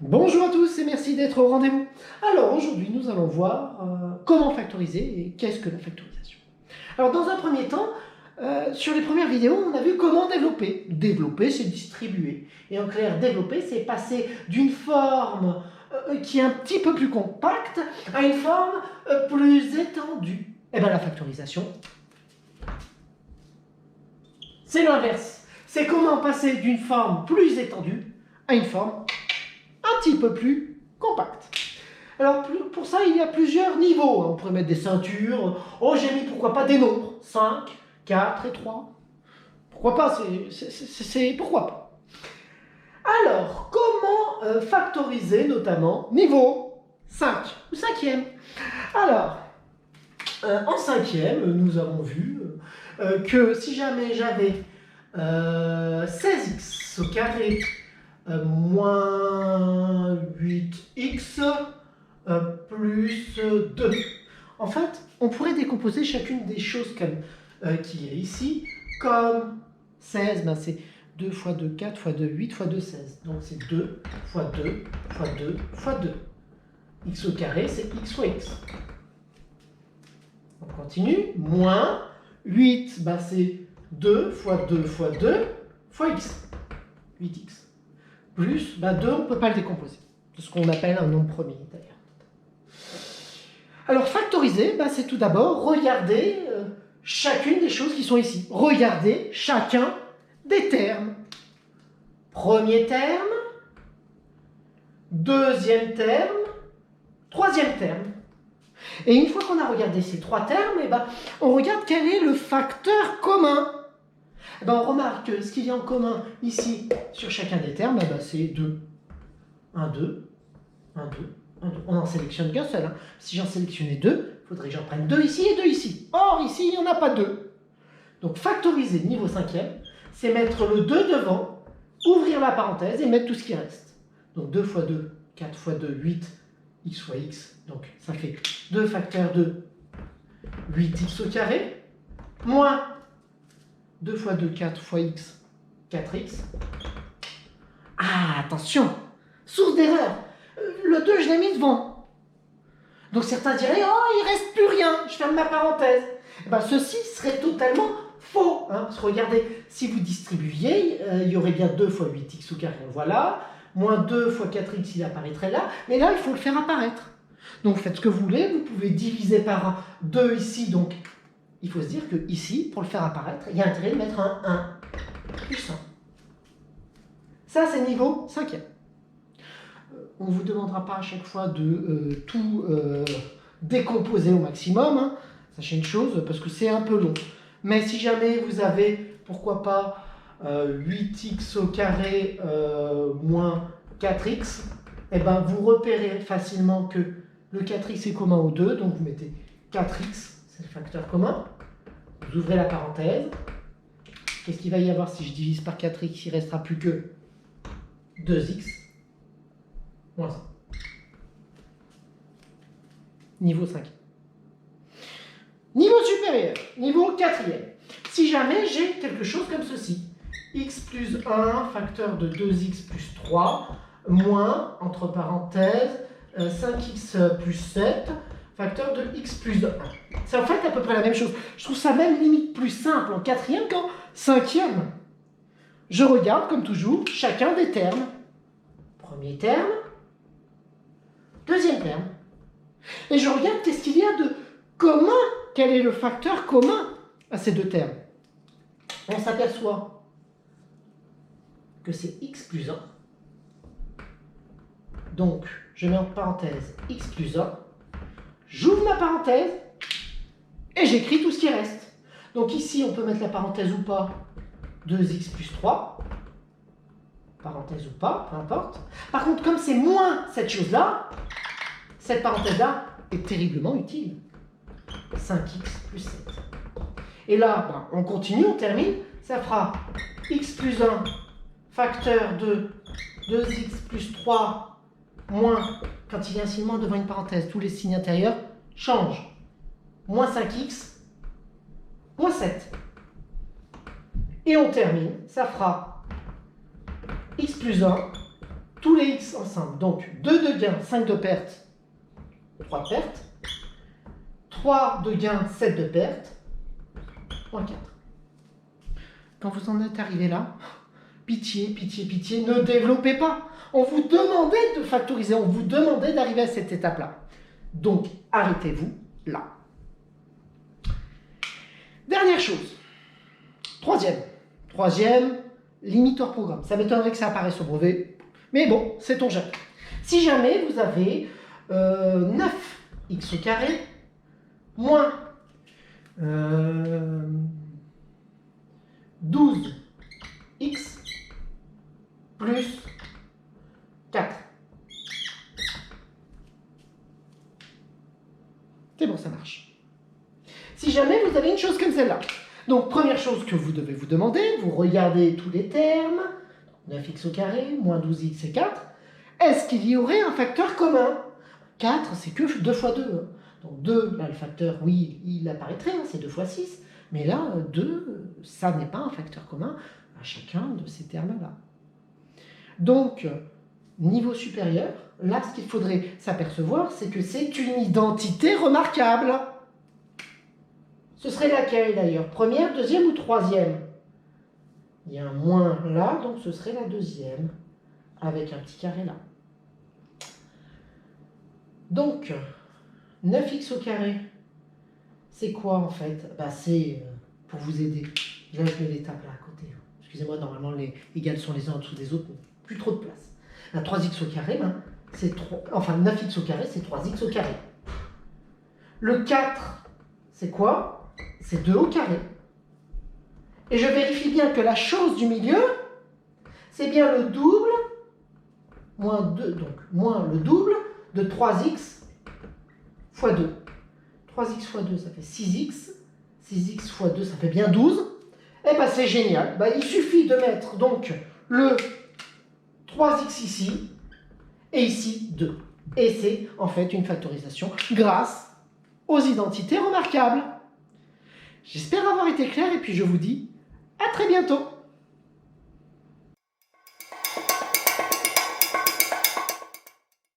Bonjour à tous et merci d'être au rendez-vous. Alors aujourd'hui nous allons voir comment factoriser et qu'est-ce que la factorisation. Alors dans un premier temps, sur les premières vidéos on a vu comment développer. Développer c'est distribuer. Et en clair développer c'est passer d'une forme qui est un petit peu plus compacte à une forme plus étendue. Et bien la factorisation c'est l'inverse. C'est comment passer d'une forme plus étendue à une forme un petit peu plus compacte. Alors pour ça, il y a plusieurs niveaux. On pourrait mettre des ceintures. Oh, j'ai mis pourquoi pas des nombres. 5, 4 et 3. Pourquoi pas, pourquoi pas. Alors, comment factoriser notamment niveau 5 ou 5e. Alors, en 5e, nous avons vu que si jamais j'avais 16x au carré moins 8x plus 2. En fait, on pourrait décomposer chacune des choses comme, qui est ici, comme 16, ben c'est 2 fois 2, 4 fois 2, 8 fois 2, 16. Donc c'est 2 fois 2 fois 2 fois 2. X au carré, c'est x fois x. On continue. Moins 8, ben c'est 2 fois 2 fois 2 fois x. 8x. Plus, 2, on ne peut pas le décomposer. C'est ce qu'on appelle un nombre premier d'ailleurs. Alors factoriser, c'est tout d'abord regarder chacune des choses qui sont ici. Regardez chacun des termes. Premier terme, deuxième terme, troisième terme. Et une fois qu'on a regardé ces trois termes, on regarde quel est le facteur commun. On remarque que ce qu'il y a en commun ici sur chacun des termes, c'est 2. 1, 2, 1, 2, 1, 2. On n'en sélectionne qu'un seul. Si j'en sélectionnais 2, il faudrait que j'en prenne 2 ici et 2 ici. Or, ici, il n'y en a pas 2. Donc, factoriser niveau 5e, c'est mettre le 2 devant, ouvrir la parenthèse et mettre tout ce qui reste. Donc, 2 fois 2, 4 fois 2, 8, x fois x. Donc, ça fait 2 facteurs de 8x au carré, moins 2 fois 2, 4 fois x, 4x. Ah, attention, source d'erreur. Le 2, je l'ai mis devant. Donc certains diraient, oh, il reste plus rien, je ferme ma parenthèse. Ceci serait totalement faux. Parce que regardez, si vous distribuiez, il y aurait bien 2 fois 8x au carré, voilà. Moins 2 fois 4x, il apparaîtrait là. Mais là, il faut le faire apparaître. Donc faites ce que vous voulez, vous pouvez diviser par 2 ici, donc il faut se dire que ici, pour le faire apparaître, il y a intérêt de mettre un 1 plus 1. Ça, c'est niveau 5e. On ne vous demandera pas à chaque fois de tout décomposer au maximum. Sachez une chose, parce que c'est un peu long. Mais si jamais vous avez, pourquoi pas, 8x au carré moins 4x, vous repérez facilement que le 4x est commun aux 2, donc vous mettez 4x, c'est le facteur commun. Vous ouvrez la parenthèse. Qu'est-ce qu'il va y avoir si je divise par 4x? Il ne restera plus que 2x moins 1. Niveau 5. Niveau supérieur, niveau 4e. Si jamais j'ai quelque chose comme ceci, x plus 1, facteur de 2x plus 3, moins, entre parenthèses, 5x plus 7, facteur de x plus 1. C'est en fait à peu près la même chose. Je trouve ça même limite plus simple en 4e qu'en 5e. Je regarde, comme toujours, chacun des termes. Premier terme, deuxième terme. Et je regarde qu'est-ce qu'il y a de commun, quel est le facteur commun à ces deux termes. On s'aperçoit que c'est x plus 1. Donc, je mets en parenthèse x plus 1. J'ouvre ma parenthèse et j'écris tout ce qui reste. Donc ici, on peut mettre la parenthèse ou pas, 2x plus 3. Parenthèse ou pas, peu importe. Par contre, comme c'est moins cette chose-là, cette parenthèse-là est terriblement utile. 5x plus 7. Et là, on continue, on termine. Ça fera x plus 1, facteur de 2x plus 3, moins, quand il y a un signe moins devant une parenthèse, tous les signes intérieurs changent. Moins 5x, moins 7. Et on termine, ça fera x plus 1, tous les x ensemble. Donc 2 de gain, 5 de perte, 3 de perte. 3 de gain, 7 de perte, moins 4. Quand vous en êtes arrivé là, pitié, pitié, pitié, ne développez pas. On vous demandait de factoriser, on vous demandait d'arriver à cette étape-là. Donc, arrêtez-vous là. Dernière chose. Troisième, limite hors programme. Ça m'étonnerait que ça apparaisse au brevet, mais bon, sait-on jamais. Si jamais vous avez 9x au carré moins 12x plus 4. C'est bon, ça marche. Si jamais vous avez une chose comme celle-là. Donc, première chose que vous devez vous demander, vous regardez tous les termes, 9x au carré, moins 12x et 4. Est-ce qu'il y aurait un facteur commun? 4, c'est que 2 fois 2. Hein. Donc 2, là, le facteur, oui, il apparaîtrait, hein, c'est 2 fois 6. Mais là, 2, ça n'est pas un facteur commun à chacun de ces termes-là. Donc, niveau supérieur, là, ce qu'il faudrait s'apercevoir, c'est que c'est une identité remarquable. Ce serait laquelle, d'ailleurs? Première, deuxième ou troisième? Il y a un moins là, donc ce serait la deuxième, avec un petit carré là. Donc, 9x au carré, c'est quoi en fait? Bah, c'est, pour vous aider, là je mets les tables là à côté. Excusez-moi, normalement les égales sont les uns en dessous des autres, mais plus trop de place. Un 3x au carré, ben, c'est 3, enfin 9x au carré, c'est 3x au carré. Le 4, c'est quoi? C'est 2 au carré. Et je vérifie bien que la chose du milieu, c'est bien le double, moins 2, donc moins le double de 3x fois 2. 3x fois 2, ça fait 6x. 6x fois 2, ça fait bien 12. Et bien c'est génial. Ben, il suffit de mettre donc le 3x ici, et ici 2. Et c'est en fait une factorisation grâce aux identités remarquables. J'espère avoir été clair et puis je vous dis à très bientôt.